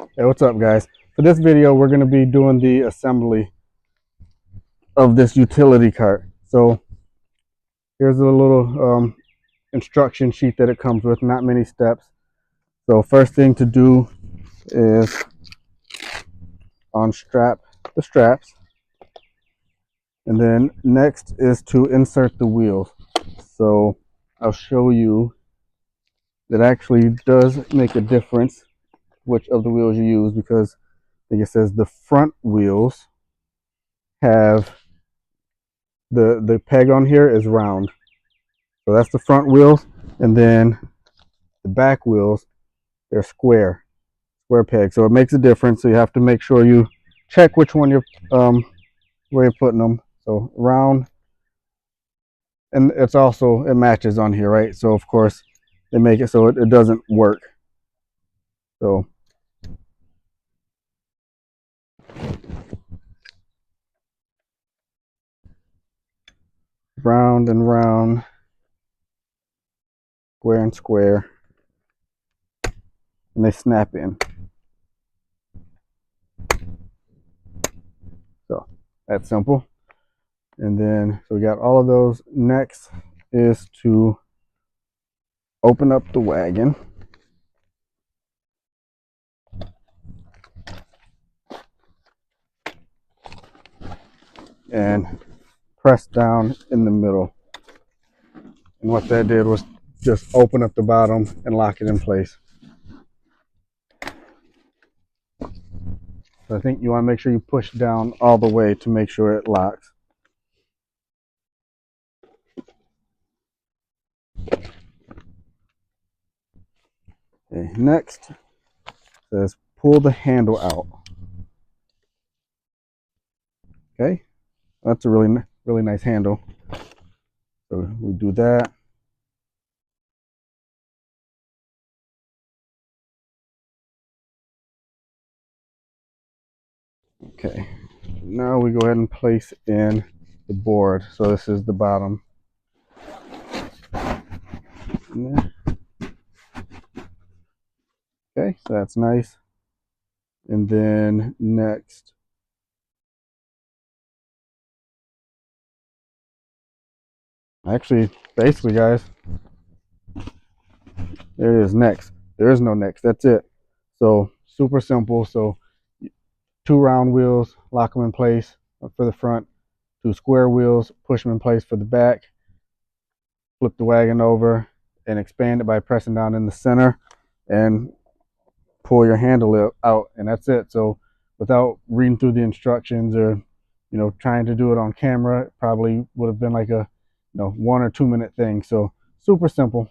Hey, what's up, guys? For this video, we're going to be doing the assembly of this utility cart. So here's a little instruction sheet that it comes with, not many steps. So first thing to do is unstrap the straps. And then next is to insert the wheels. So I'll show you that actually does make a difference which of the wheels you use, because I think it says the front wheels have the peg on here is round. So that's the front wheels, and then the back wheels, they're square peg. So it makes a difference. So you have to make sure you check which one you're where you're putting them. So round, and it's also it matches on here, right? So of course they make it so it doesn't work. So round and round, square and square, and they snap in. So that's simple. And then so we got all of those. Next is to open up the wagon and press down in the middle. And what that did was just open up the bottom and lock it in place. So I think you want to make sure you push down all the way to make sure it locks. Okay, next says pull the handle out. Okay, that's a really nice handle. So we do that. Okay, now we go ahead and place in the board. So this is the bottom. Okay, so that's nice. And then next, actually, basically, guys, there it is. Next. There is no next. That's it. So super simple. So two round wheels, lock them in place for the front. Two square wheels, push them in place for the back. Flip the wagon over and expand it by pressing down in the center and pull your handle out, and that's it. So without reading through the instructions or trying to do it on camera, it probably would have been like a 1 or 2 minute thing. So super simple.